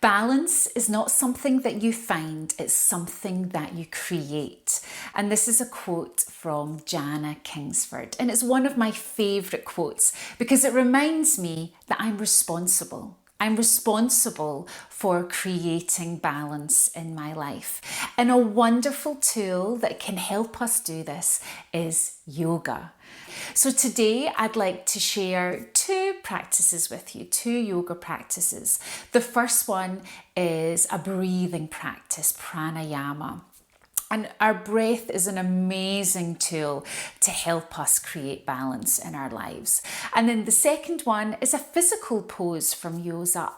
Balance is not something that you find, it's something that you create. And this is a quote from Jana Kingsford. And it's one of my favourite quotes because it reminds me that I'm responsible. I'm responsible for creating balance in my life. And a wonderful tool that can help us do this is yoga. So today I'd like to share two practices with you, two yoga practices. The first one is a breathing practice, pranayama. And our breath is an amazing tool to help us create balance in our lives. And then the second one is a physical pose from yoga,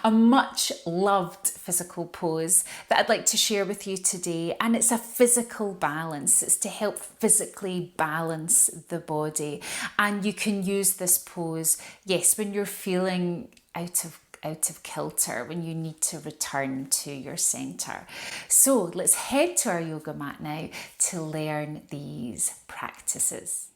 a much loved physical pose that I'd like to share with you today. And it's a physical balance. It's to help physically balance the body. And you can use this pose, yes, when you're feeling out of kilter, when you need to return to your center. So let's head to our yoga mat now to learn these practices.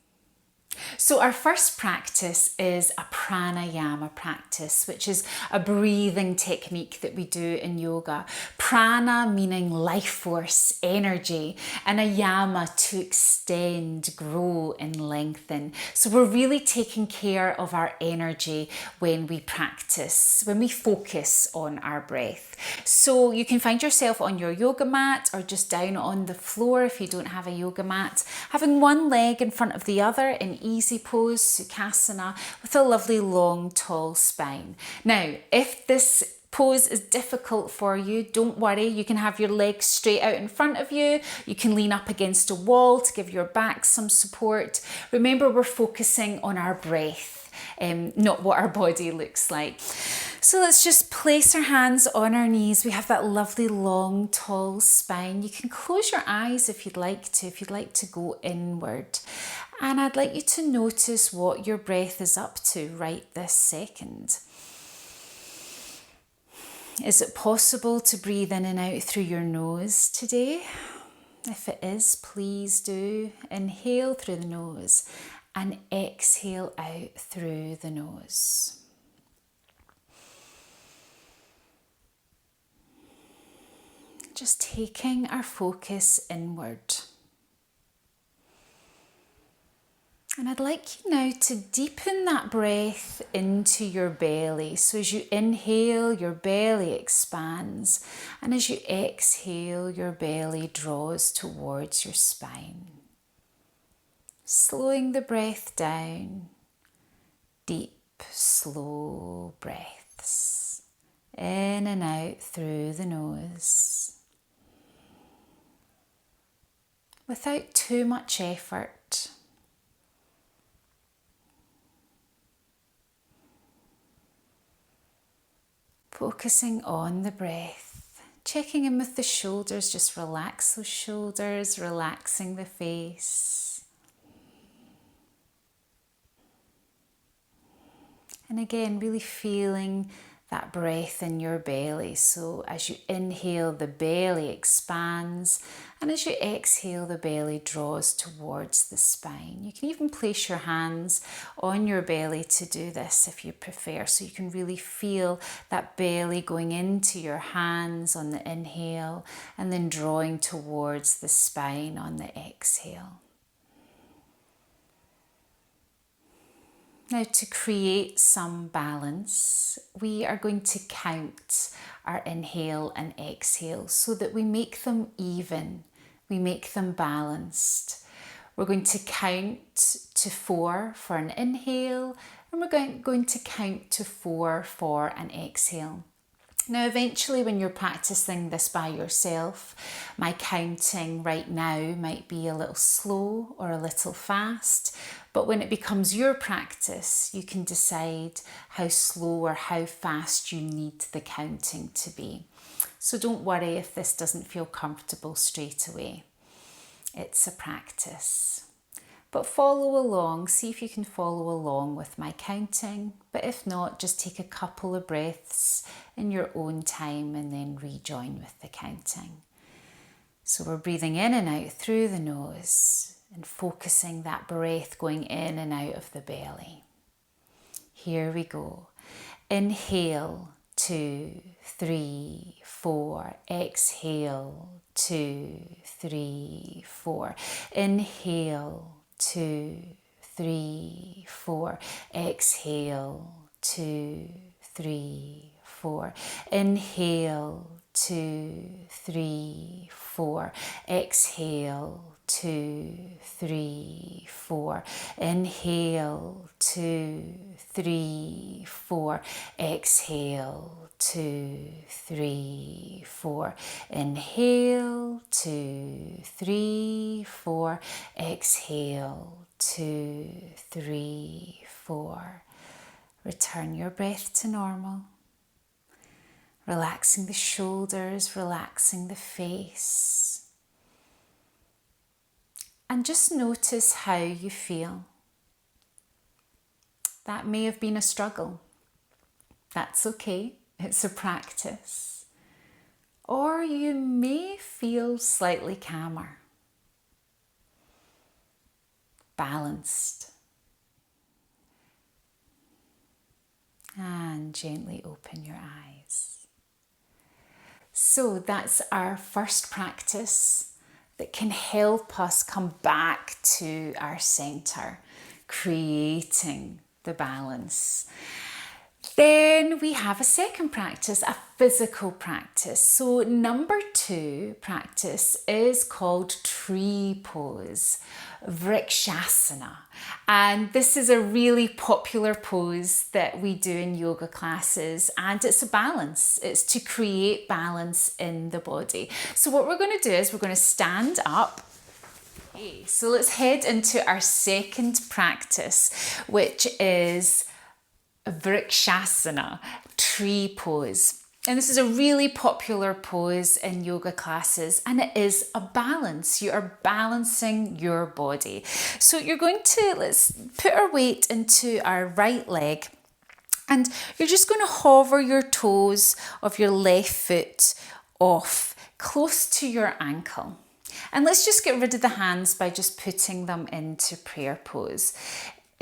So our first practice is a pranayama practice, which is a breathing technique that we do in yoga. Prana meaning life force, energy, and a yama to extend, grow and lengthen. So we're really taking care of our energy when we practice, when we focus on our breath. So you can find yourself on your yoga mat or just down on the floor if you don't have a yoga mat, having one leg in front of the other in easy pose, Sukhasana, with a lovely long tall spine. Now, if this pose is difficult for you, don't worry, you can have your legs straight out in front of you. You can lean up against a wall to give your back some support. Remember, we're focusing on our breath, not what our body looks like. So let's just place our hands on our knees. We have that lovely long tall spine. You can close your eyes if you'd like to go inward. And I'd like you to notice what your breath is up to right this second. Is it possible to breathe in and out through your nose today? If it is, please do. Inhale through the nose and exhale out through the nose. Just taking our focus inward. And I'd like you now to deepen that breath into your belly. So as you inhale, your belly expands. And as you exhale, your belly draws towards your spine. Slowing the breath down. Deep, slow breaths. In and out through the nose. Without too much effort. Focusing on the breath, checking in with the shoulders, just relax those shoulders, relaxing the face. And again, really feeling that breath in your belly. So as you inhale, the belly expands, and as you exhale, the belly draws towards the spine. You can even place your hands on your belly to do this if you prefer, so you can really feel that belly going into your hands on the inhale and then drawing towards the spine on the exhale. Now, to create some balance, we are going to count our inhale and exhale so that we make them even, we make them balanced. We're going to count to 4 for an inhale, and we're going to count to 4 for an exhale. Now, eventually when you're practicing this by yourself, my counting right now might be a little slow or a little fast, but when it becomes your practice, you can decide how slow or how fast you need the counting to be. So don't worry if this doesn't feel comfortable straight away. It's a practice. But follow along, see if you can follow along with my counting. But if not, just take a couple of breaths in your own time and then rejoin with the counting. So we're breathing in and out through the nose and focusing that breath going in and out of the belly. Here we go. Inhale to 2, 3, 4. Exhale, 2, 3, 4. Inhale, 2, 3, 4. Exhale, 2, 3, 4. Inhale, 2, 3, 4. Exhale, 2, 3, 4. Inhale, 2, 3, 4. Exhale, 2, 3, 4. Inhale, 2, 3, 4. Exhale, 2, 3, 4. Return your breath to normal. Relaxing the shoulders, relaxing the face. And just notice how you feel. That may have been a struggle. That's okay, it's a practice. Or you may feel slightly calmer, balanced. And gently open your eyes. So that's our first practice that can help us come back to our centre, creating the balance. Then we have a second practice, a physical practice. So number 2 practice is called tree pose, Vrikshasana. And this is a really popular pose that we do in yoga classes, and it's a balance. It's to create balance in the body. So what we're going to do is we're going to stand up. Okay, so let's head into our second practice, which is Vrikshasana, tree pose. And this is a really popular pose in yoga classes, and it is a balance. You are balancing your body. So you're going to, let's put our weight into our right leg, and you're just going to hover your toes of your left foot off close to your ankle. And let's just get rid of the hands by just putting them into prayer pose.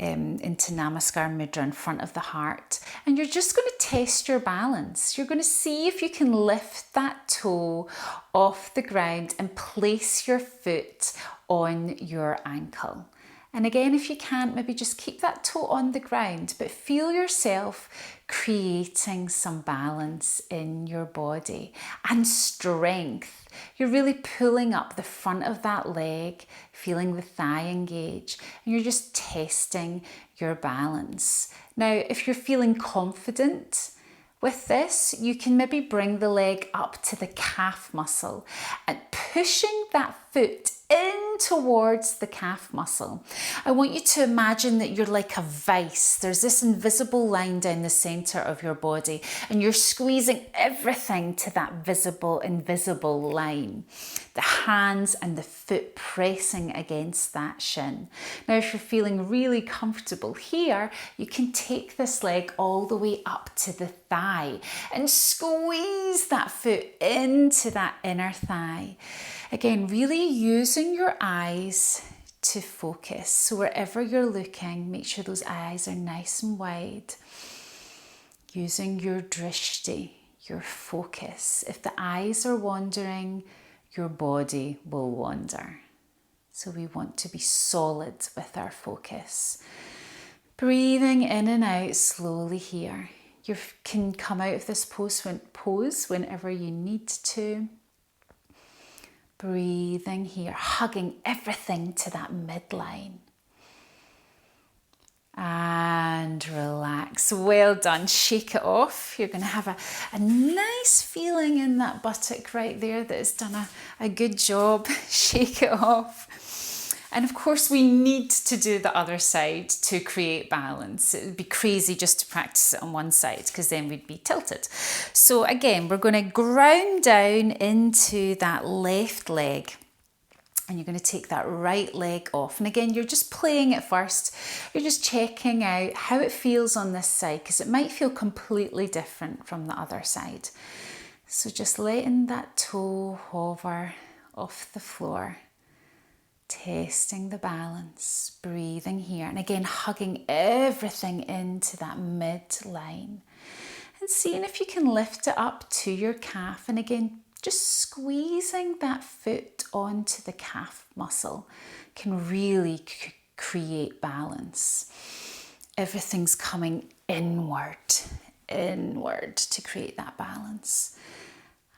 Into Namaskar Mudra in front of the heart, and you're just going to test your balance. You're going to see if you can lift that toe off the ground and place your foot on your ankle. And again, if you can't, maybe just keep that toe on the ground, but feel yourself creating some balance in your body and strength. You're really pulling up the front of that leg, feeling the thigh engage, and you're just testing your balance. Now, if you're feeling confident with this, you can maybe bring the leg up to the calf muscle and pushing that foot in towards the calf muscle. I want you to imagine that you're like a vice. There's this invisible line down the center of your body, and you're squeezing everything to that invisible line. The hands and the foot pressing against that shin. Now, if you're feeling really comfortable here, you can take this leg all the way up to the thigh and squeeze that foot into that inner thigh. Again, really using your eyes to focus. So wherever you're looking, make sure those eyes are nice and wide. Using your drishti, your focus. If the eyes are wandering, your body will wander. So we want to be solid with our focus. Breathing in and out slowly here. You can come out of this pose whenever you need to. Breathing here, hugging everything to that midline. And relax. Well done. Shake it off. You're going to have a nice feeling in that buttock right there that has done a good job. Shake it off. And of course, we need to do the other side to create balance. It would be crazy just to practice it on one side because then we'd be tilted. So again, we're going to ground down into that left leg. And you're going to take that right leg off. And again, you're just playing it first. You're just checking out how it feels on this side because it might feel completely different from the other side. So just letting that toe hover off the floor. Testing the balance, breathing here. And again, hugging everything into that midline. And and seeing if you can lift it up to your calf. And again, just squeezing that foot onto the calf muscle can really create balance. Everything's coming inward to create that balance.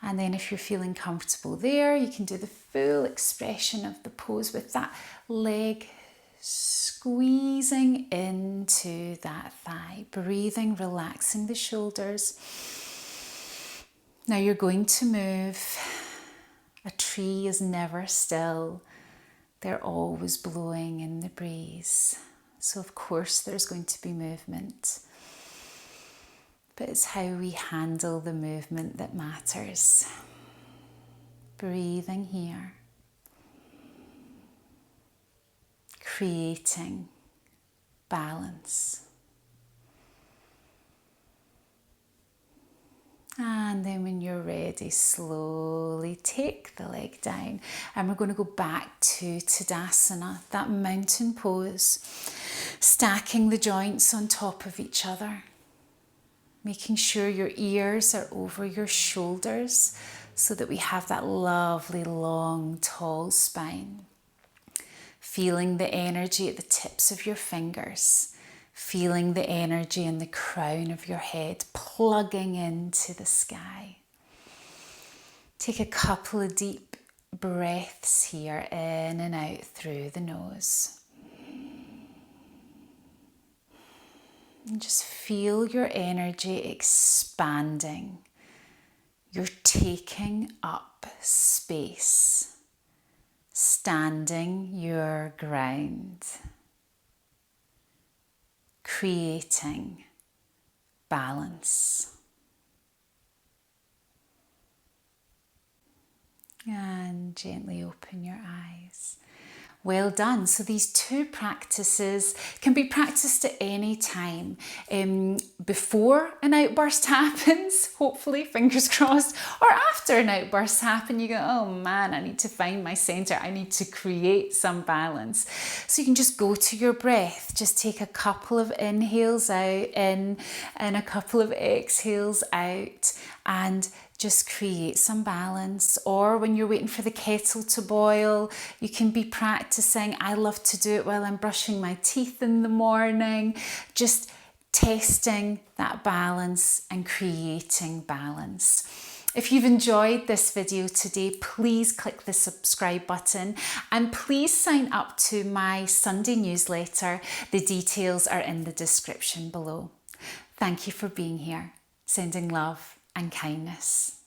And then if you're feeling comfortable there, you can do the full expression of the pose with that leg squeezing into that thigh, breathing, relaxing the shoulders. Now you're going to move. A tree is never still. They're always blowing in the breeze. So of course there's going to be movement. But it's how we handle the movement that matters. Breathing here. Creating balance. And then when you're ready, slowly take the leg down. And we're going to go back to Tadasana, that mountain pose. Stacking the joints on top of each other. Making sure your ears are over your shoulders so that we have that lovely, long, tall spine. Feeling the energy at the tips of your fingers. Feeling the energy in the crown of your head, plugging into the sky. Take a couple of deep breaths here, in and out through the nose. And just feel your energy expanding. You're taking up space, standing your ground. Creating balance. And gently open your eyes. Well done. So these two practices can be practiced at any time. Before an outburst happens, hopefully, fingers crossed, or after an outburst happens, you go, oh man, I need to find my center. I need to create some balance. So you can just go to your breath. Just take a couple of inhales out in and a couple of exhales out, and just create some balance. Or when you're waiting for the kettle to boil, you can be practicing. I love to do it while I'm brushing my teeth in the morning, just testing that balance and creating balance. If you've enjoyed this video today, please click the subscribe button and please sign up to my Sunday newsletter. The details are in the description below. Thank you for being here. Sending love and kindness.